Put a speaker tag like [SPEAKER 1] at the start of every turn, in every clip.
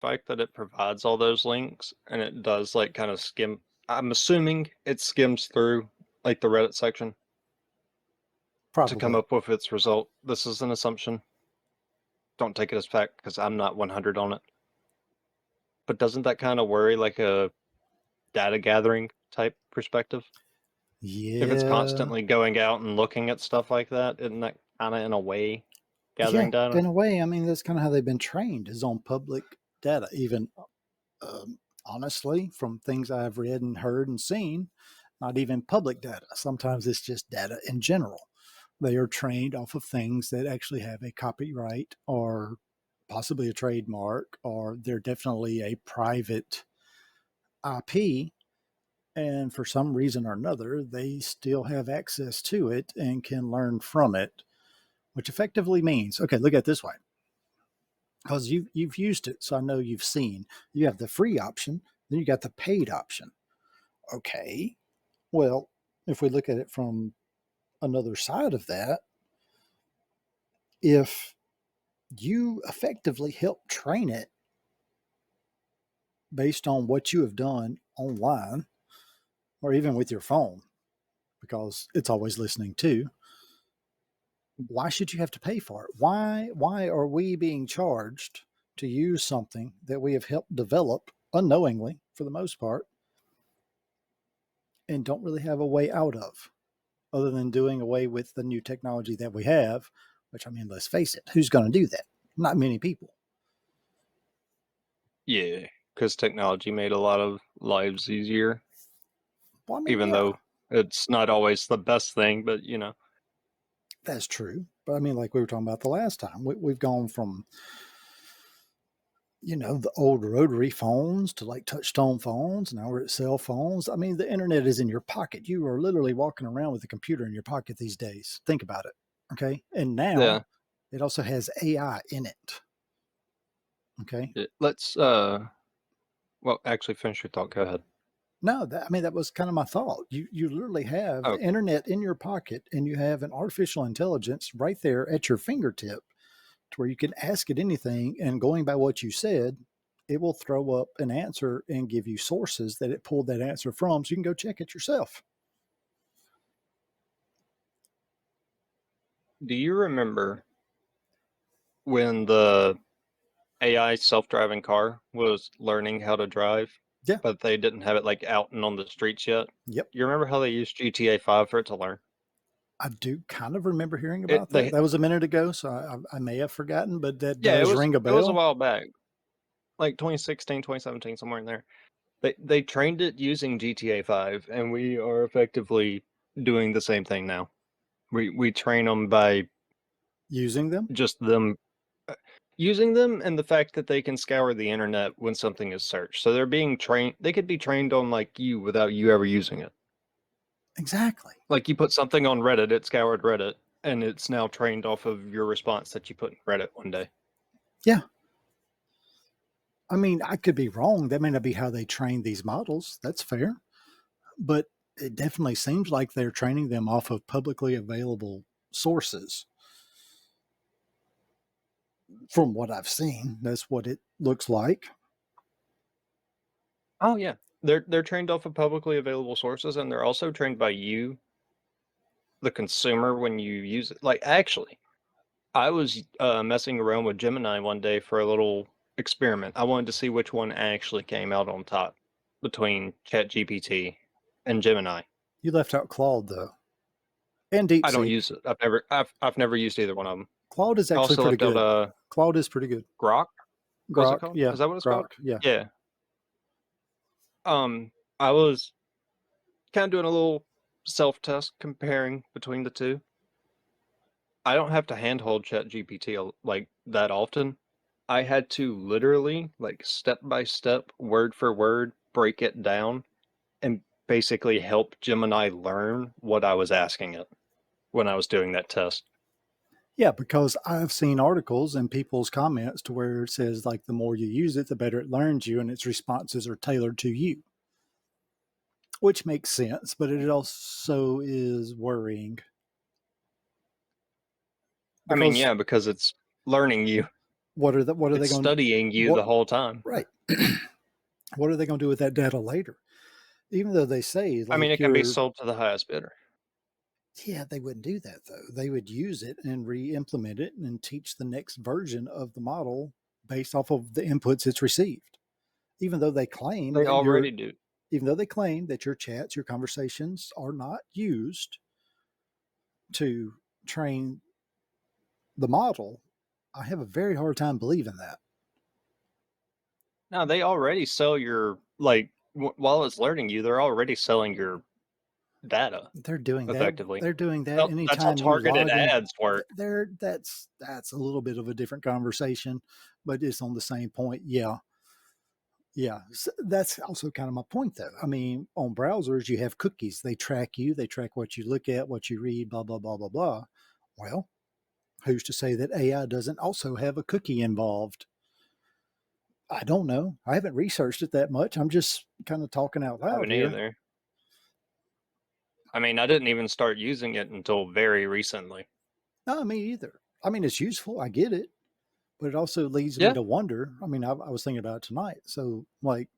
[SPEAKER 1] fact that it provides all those links and it does like kind of skim. I'm assuming it skims through like the Reddit section to come
[SPEAKER 2] Probably.
[SPEAKER 1] up with its result. This is an assumption. Don't take it as fact because I'm not 100 on it. But doesn't that kind of worry like a data gathering type perspective? If it's
[SPEAKER 2] Yeah.
[SPEAKER 1] constantly going out and looking at stuff like that, isn't that kind of in a way
[SPEAKER 2] Yeah.
[SPEAKER 1] gathering data?
[SPEAKER 2] In a way, I mean, that's kind of how they've been trained is on public data. Even honestly, from things I've read and heard and seen, not even public data. Sometimes it's just data in general. They are trained off of things that actually have a copyright or possibly a trademark, or they're definitely a private IP. And for some reason or another, they still have access to it and can learn from it, which effectively means, okay, look at it this way. Because you've used it, so I know you've seen. You have the free option, then you got the paid option. Okay, well, if we look at it from another side of that, if you effectively help train it based on what you have done online or even with your phone, because it's always listening too, why should you have to pay for it? Why are we being charged to use something that we have helped develop unknowingly for the most part and don't really have a way out of other than doing away with the new technology that we have, which I mean, let's face it, who's going to do that? Not many people.
[SPEAKER 1] Yeah, because technology made a lot of lives easier,
[SPEAKER 2] Well, I mean,
[SPEAKER 1] even
[SPEAKER 2] yeah,
[SPEAKER 1] though it's not always the best thing, but
[SPEAKER 2] that's true. But I mean, like we were talking about the last time, we've gone from, the old rotary phones to like touch-tone phones. Now we're at cell phones. I mean, the internet is in your pocket. You are literally walking around with a computer in your pocket these days. Think about it. Okay. And now
[SPEAKER 1] yeah.
[SPEAKER 2] it also has AI in it. Okay.
[SPEAKER 1] Let's well, actually finish your thought. Go ahead.
[SPEAKER 2] No, I mean, that was kind of my thought. You literally have the
[SPEAKER 1] Okay.
[SPEAKER 2] internet in your pocket and you have an artificial intelligence right there at your fingertip to where you can ask it anything. And going by what you said, it will throw up an answer and give you sources that it pulled that answer from so you can go check it yourself.
[SPEAKER 1] Do you remember when the AI self-driving car was learning how to drive,
[SPEAKER 2] Yeah.
[SPEAKER 1] but they didn't have it like out and on the streets yet?
[SPEAKER 2] Yep.
[SPEAKER 1] You remember how they used GTA 5 for it to learn?
[SPEAKER 2] I do kind of remember hearing
[SPEAKER 1] It
[SPEAKER 2] about that.
[SPEAKER 1] they
[SPEAKER 2] That was a minute ago, so I may have forgotten, but that
[SPEAKER 1] Yeah,
[SPEAKER 2] does ring a
[SPEAKER 1] it was a
[SPEAKER 2] bell.
[SPEAKER 1] while back, like 2016, 2017, somewhere in there. They trained it using GTA 5, and we are effectively doing the same thing now. We train them by
[SPEAKER 2] Using them?
[SPEAKER 1] just them using them and the fact that they can scour the internet when something is searched. So they're being trained. They could be trained on like you without you ever using it.
[SPEAKER 2] Exactly.
[SPEAKER 1] Like you put something on Reddit, it scoured Reddit, and it's now trained off of your response that you put in Reddit one day.
[SPEAKER 2] Yeah. I mean, I could be wrong. That may not be how they train these models. That's fair. But it definitely seems like they're training them off of publicly available sources. From what I've seen, that's what it looks like.
[SPEAKER 1] Oh yeah, they're trained off of publicly available sources, and they're also trained by you, the consumer, when you use it. Like actually, I was messing around with Gemini one day for a little experiment. I wanted to see which one actually came out on top between ChatGPT and Gemini.
[SPEAKER 2] You left out Claude though, and
[SPEAKER 1] I don't
[SPEAKER 2] DeepSeek.
[SPEAKER 1] use it. I've never used either one of them.
[SPEAKER 2] Claude is
[SPEAKER 1] I
[SPEAKER 2] actually
[SPEAKER 1] also
[SPEAKER 2] pretty
[SPEAKER 1] left out
[SPEAKER 2] good. Claude is pretty good.
[SPEAKER 1] Grok. What was it
[SPEAKER 2] Grok,
[SPEAKER 1] called?
[SPEAKER 2] yeah,
[SPEAKER 1] Is that what it's called?
[SPEAKER 2] Grok, yeah.
[SPEAKER 1] Yeah. I was kind of doing a little self test comparing between the two. I don't have to handhold ChatGPT like that often. I had to literally, like step by step, word for word, break it down and basically help Gemini learn what I was asking it when I was doing that test.
[SPEAKER 2] Yeah, because I've seen articles and people's comments to where it says like the more you use it, the better it learns you, and its responses are tailored to you, which makes sense. But it also is worrying
[SPEAKER 1] I mean,
[SPEAKER 2] because
[SPEAKER 1] yeah, because it's learning you.
[SPEAKER 2] what are they
[SPEAKER 1] It's
[SPEAKER 2] going
[SPEAKER 1] studying you
[SPEAKER 2] what
[SPEAKER 1] the whole time.
[SPEAKER 2] right? What are they going to do with that data later? Even though they say
[SPEAKER 1] I mean,
[SPEAKER 2] like
[SPEAKER 1] it can be
[SPEAKER 2] you're
[SPEAKER 1] sold to the highest bidder.
[SPEAKER 2] yeah, they wouldn't do that though. They would use it and re-implement it and teach the next version of the model based off of the inputs it's received. Even though they claim
[SPEAKER 1] They
[SPEAKER 2] that
[SPEAKER 1] already do.
[SPEAKER 2] your chats, your conversations are not used to train the model, I have a very hard time believing that.
[SPEAKER 1] No, they already sell your while it's learning you, they're already selling your data
[SPEAKER 2] They're doing that.
[SPEAKER 1] effectively.
[SPEAKER 2] They're doing that
[SPEAKER 1] That's how
[SPEAKER 2] anytime you
[SPEAKER 1] targeted
[SPEAKER 2] log in.
[SPEAKER 1] ads work.
[SPEAKER 2] That's a little bit of a different conversation, but it's on the same point. Yeah, yeah. That's also kind of my point, though. I mean, on browsers, you have cookies. They track you. They track what you look at, what you read, blah blah blah blah blah. Well, who's to say that AI doesn't also have a cookie involved? I don't know. I haven't researched it that much. I'm just kind of talking out
[SPEAKER 1] I
[SPEAKER 2] loud
[SPEAKER 1] haven't
[SPEAKER 2] here.
[SPEAKER 1] either. I mean, I didn't even start using it until very recently.
[SPEAKER 2] No, me either. I mean, it's useful. I get it, but it also leads me
[SPEAKER 1] Yeah.
[SPEAKER 2] to wonder. I mean, I was thinking about it tonight. So, like,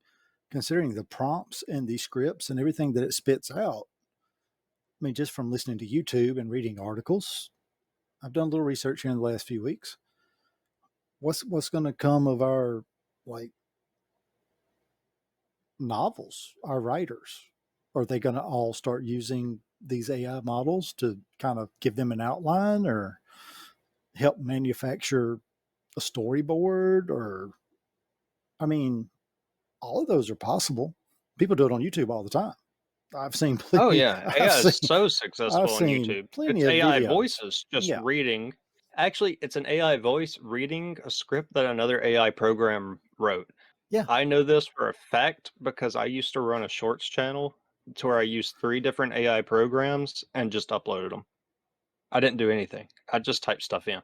[SPEAKER 2] considering the prompts and the scripts and everything that it spits out, I mean, just from listening to YouTube and reading articles, I've done a little research here in the last few weeks. What's going to come of our like novels, our writers? Are they going to all start using these AI models to kind of give them an outline or help manufacture a storyboard? Or, I mean, all of those are possible. People do it on YouTube all the time. I've seen
[SPEAKER 1] Oh,
[SPEAKER 2] plenty.
[SPEAKER 1] yeah. AI is so
[SPEAKER 2] I've
[SPEAKER 1] successful on
[SPEAKER 2] seen
[SPEAKER 1] YouTube.
[SPEAKER 2] plenty
[SPEAKER 1] It's
[SPEAKER 2] of
[SPEAKER 1] AI
[SPEAKER 2] videos.
[SPEAKER 1] voices just
[SPEAKER 2] Yeah,
[SPEAKER 1] reading. Actually, it's an AI voice reading a script that another AI program wrote.
[SPEAKER 2] yeah,
[SPEAKER 1] I know this for a fact because I used to run a shorts channel to where I used 3 different AI programs and just uploaded them. I didn't do anything. I just typed stuff in.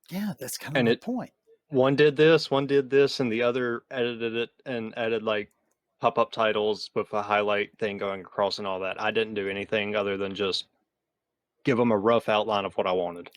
[SPEAKER 2] yeah. That's kind of
[SPEAKER 1] And
[SPEAKER 2] my
[SPEAKER 1] it
[SPEAKER 2] point.
[SPEAKER 1] one did this, and the other edited it and added, like, pop-up titles with a highlight thing going across and all that. I didn't do anything other than just give them a rough outline of what I wanted.